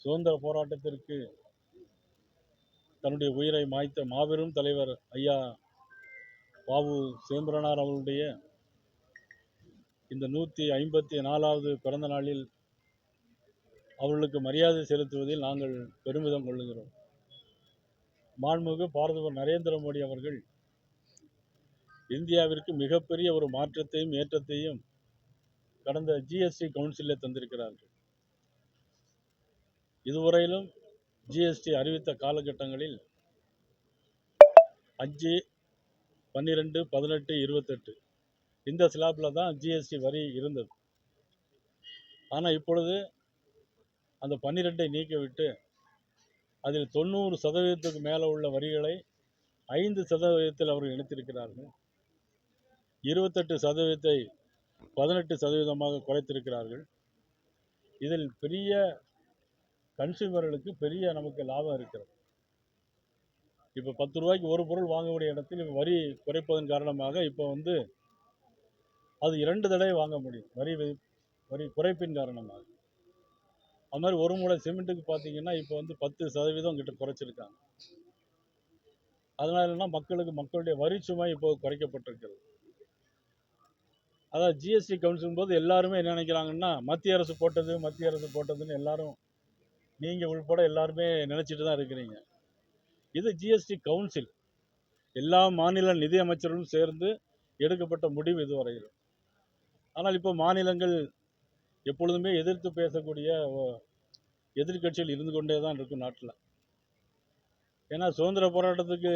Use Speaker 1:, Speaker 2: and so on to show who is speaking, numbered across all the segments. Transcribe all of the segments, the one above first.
Speaker 1: சுதந்திர போராட்டத்திற்கு தன்னுடைய உயிரை மாய்த்த மாபெரும் தலைவர் ஐயா வாவு சிதம்பரனார் அவர்களுடைய இந்த 154வது பிறந்த நாளில் அவர்களுக்கு மரியாதை செலுத்துவதில் நாங்கள் பெருமிதம் கொள்ளுகிறோம். மாண்புமிகு பாரத நரேந்திர மோடி அவர்கள் இந்தியாவிற்கு மிகப்பெரிய ஒரு மாற்றத்தையும் ஏற்றத்தையும் கடந்த ஜிஎஸ்டி கவுன்சிலில் தந்திருக்கிறார்கள். இதுவரையிலும் ஜிஎஸ்டி அறிவித்த காலகட்டங்களில் 5, 12, 18, 28 இந்த ஸ்லாப்பில் தான் ஜிஎஸ்டி வரி இருந்தது. ஆனால் இப்பொழுது அந்த 12ஐ நீக்கிவிட்டு அதில் 90% மேலே உள்ள வரிகளை 5% அவர்கள் இணைத்திருக்கிறார்கள். 28% 18% குறைத்திருக்கிறார்கள். இதில் பெரிய கன்சியூமர்களுக்கு பெரிய நமக்கு லாபம் இருக்கிறது. இப்போ 10 ரூபாய்க்கு ஒரு பொருள் வாங்கக்கூடிய இடத்தில் வரி குறைப்பதன் காரணமாக இப்போ அது 2 தடவை வாங்க முடியும் வரி குறைப்பின் காரணமாக. அது மாதிரி ஒரு மூளை சிமெண்ட்டுக்கு பார்த்தீங்கன்னா இப்போ 10% கிட்ட குறைச்சிருக்காங்க. அதனால என்ன மக்களுடைய வரி சுமை இப்போ குறைக்கப்பட்டிருக்கிறது. அதாவது ஜிஎஸ்டி கவுன்சிலும் போது எல்லாருமே என்ன நினைக்கிறாங்கன்னா மத்திய அரசு போட்டதுன்னு எல்லாரும் நீங்கள் உள்பட எல்லாருமே நினச்சிட்டு தான் இருக்கிறீங்க. இது ஜிஎஸ்டி கவுன்சில் எல்லா மாநில நிதி அமைச்சர்களும் சேர்ந்து எடுக்கப்பட்ட முடிவு இதுவரையில். ஆனால் இப்போ மாநிலங்கள் எப்பொழுதுமே எதிர்த்து பேசக்கூடிய எதிர்கட்சிகள் இருந்து கொண்டே தான் இருக்கும் நாட்டில். ஏன்னா சுதந்திர போராட்டத்துக்கு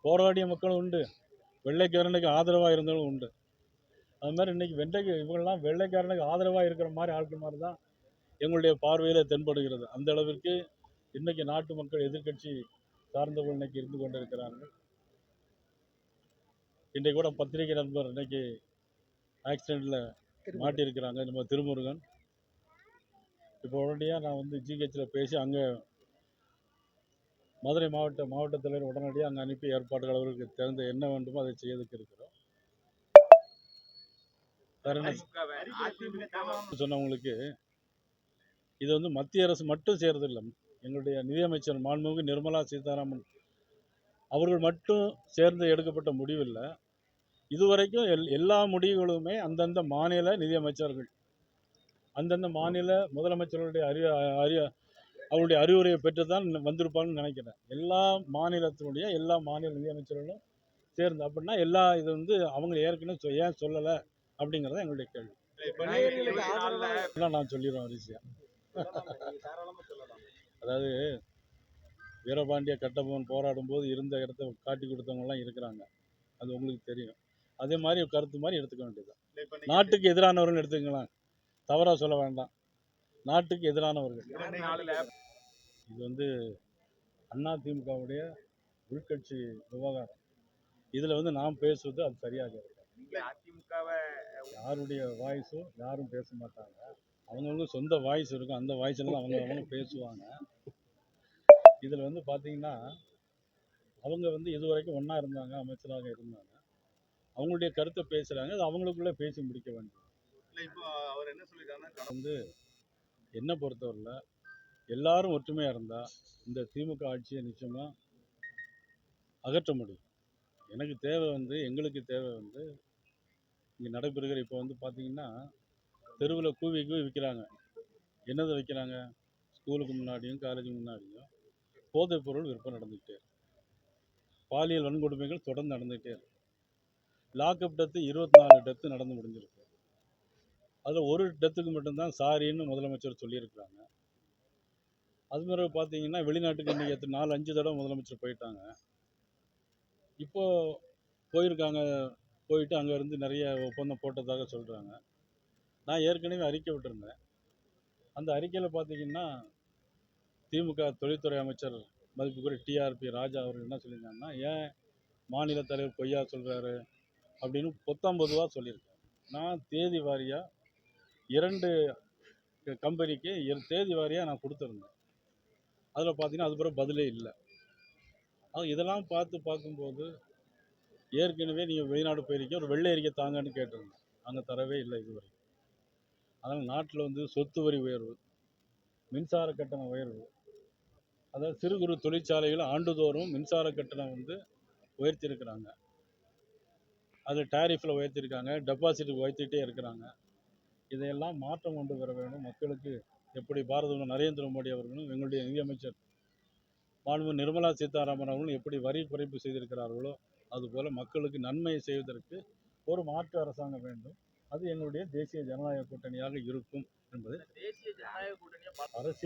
Speaker 1: போராடிய மக்களும் உண்டு, வெள்ளைக்காரனுக்கு ஆதரவாக இருந்தவங்களும் உண்டு. அது மாதிரி இன்னைக்கு இவங்கெல்லாம் வெள்ளைக்காரனுக்கு ஆதரவாக இருக்கிற மாதிரி ஆட்கள் மாதிரி தான் எங்களுடைய பார்வையில் தென்படுகிறது. அந்த அளவிற்கு இன்னைக்கு நாட்டு மக்கள் எதிர்கட்சி சார்ந்தவர்கள் இன்னைக்கு இருந்து கொண்டிருக்கிறார்கள். இன்றைக்கு கூட பத்திரிகை நண்பர் இன்னைக்கு ஆக்சிடெண்ட்டில் மாட்டியிருக்கிறாங்க, நம்ம திருமுருகன். இப்போ உடனடியாக நான் ஜிஹெச்சில் பேசி அங்கே மதுரை மாவட்ட தலைவர் உடனடியாக அங்கே அனுப்பி ஏற்பாடுகள் அவர்களுக்கு தெரிந்த என்ன வேண்டுமோ அதை செய்யறதுக்கு இருக்கிறோம். வேற என்ன சொன்னவங்களுக்கு இது மத்திய அரசு மட்டும் செய்யறதில்லை. எங்களுடைய நிதியமைச்சர் மாண்புமிகு நிர்மலா சீதாராமன் அவர்கள் மட்டும் சேர்ந்து எடுக்கப்பட்ட முடிவில்லை. இதுவரைக்கும் எல்லா முடிவுகளுமே அந்தந்த மாநில நிதியமைச்சர்கள் அந்தந்த மாநில முதலமைச்சர்களுடைய அவருடைய அறிவுரையை பெற்று தான் வந்திருப்பாங்கன்னு நினைக்கிறேன். எல்லா மாநிலத்தினுடைய எல்லா மாநில நிதியமைச்சர்களும் சேர்ந்து அப்படின்னா இது அவங்க ஏற்கனவே ஏன் சொல்லலை அப்படிங்கிறத எங்களுடைய கேள்வி. நான் சொல்லிடுவேன் வரிசையா. அதாவது வீரபாண்டிய கட்டபொம்மன் போராடும் போது இருந்த இடத்த காட்டி கொடுத்தவங்கலாம் இருக்கிறாங்க, அது உங்களுக்கு தெரியும். அதே மாதிரி கருத்து மாதிரி எடுத்துக்க வேண்டியது. நாட்டுக்கு எதிரானவர்கள் எடுத்துக்கலாம், தவறாக சொல்ல வேண்டாம். நாட்டுக்கு எதிரானவர்கள் இது அதிமுகவுடைய உள்கட்சி விவகாரம். இதில் நாம் பேசுவது அது சரியாக இருக்கும். யாருடைய வாய்ஸும் யாரும் பேச மாட்டாங்க. அவங்கவுங்க சொந்த வாய்ஸ் இருக்கும், அந்த வாய்ஸில் அவங்க பேசுவாங்க. இதில் பார்த்தீங்கன்னா அவங்க இதுவரைக்கும் ஒன்றா இருந்தாங்க, அமைச்சராக இருந்தாங்க. அவங்களுடைய கருத்தை பேசுகிறாங்க, அது அவங்களுக்குள்ளே பேசி முடிக்க வேண்டும். என்னை பொறுத்தவரையில் எல்லாரும் ஒற்றுமையாக இருந்தால் இந்த திமுக ஆட்சியை நிச்சயமாக அகற்ற முடியும். எனக்கு தேவை எங்களுக்கு தேவை இங்கே நடைபெறுகிற இப்போ பார்த்தீங்கன்னா தெருவில் கூவி விற்கிறாங்க. என்னதை வைக்கிறாங்க? ஸ்கூலுக்கு முன்னாடியும் காலேஜுக்கு முன்னாடியும் போதைப் பொருள் விற்பனை நடந்துக்கிட்டே இருக்கு. பாலியல் வன்கொடுமைகள் தொடர்ந்து நடந்துகிட்டே இருக்கு. லாக்அப் டெத்து 24 டெத்து நடந்து முடிஞ்சிருக்கு. அதில் ஒரு டெத்துக்கு மட்டும்தான் சாரின்னு முதலமைச்சர் சொல்லியிருக்கிறாங்க. அது மாதிரி பார்த்தீங்கன்னா வெளிநாட்டுக்கு இன்றைக்கி 4-5 தடவை முதலமைச்சர் போயிட்டாங்க. இப்போது போயிட்டு அங்கேருந்து நிறைய ஒப்பந்தம் போட்டதாக சொல்கிறாங்க. நான் ஏற்கனவே அறிக்கை விட்டுருந்தேன். அந்த அறிக்கையில் பார்த்தீங்கன்னா திமுக தொழில்துறை அமைச்சர் மதிப்புக்குரிய டிஆர்பி ராஜா அவர்கள் என்ன சொல்லியிருந்தாங்கன்னா, ஏன் மாநில தலைவர் பொய்யா சொல்கிறாரு அப்படின்னு பொத்தாம்பதுவாக சொல்லியிருக்காரு. நான் தேதி வாரியாக 2 கம்பெனிக்கு தேதி வாரியாக நான் கொடுத்துருந்தேன். அதில் பார்த்தீங்கன்னா அது பிறகு பதிலே இல்லை. இதெல்லாம் பார்க்கும்போது ஏற்கனவே நீங்கள் வெளிநாடு போயிருக்கீங்க, ஒரு வெள்ளை அறிக்கை தாங்கன்னு கேட்டிருந்தேன். அங்கே தரவே இல்லை இதுவரை. அதனால் நாட்டில் சொத்து வரி உயர்வு, மின்சார கட்டண உயர்வு, அதாவது சிறு குறு தொழிற்சாலைகள் ஆண்டுதோறும் மின்சார கட்டணம் வந்து உயர்த்தியிருக்கிறாங்க. அது டேரிஃபில் உயர்த்தியிருக்காங்க, டெபாசிட் உயர்த்திட்டே இருக்கிறாங்க. இதையெல்லாம் மாற்றம் கொண்டு வர வேண்டும். மக்களுக்கு எப்படி பாரத பிரதமர் நரேந்திர மோடி அவர்களும் எங்களுடைய நிதியமைச்சர் மாண்பு நிர்மலா சீதாராமன் அவர்களும் எப்படி வரி குறைப்பு செய்திருக்கிறார்களோ அதுபோல மக்களுக்கு நன்மை செய்வதற்கு ஒரு மாற்று அரசாங்கம் வேண்டும். அது எங்களுடைய தேசிய ஜனநாயக கூட்டணியாக இருக்கும் என்பதை அரசியல்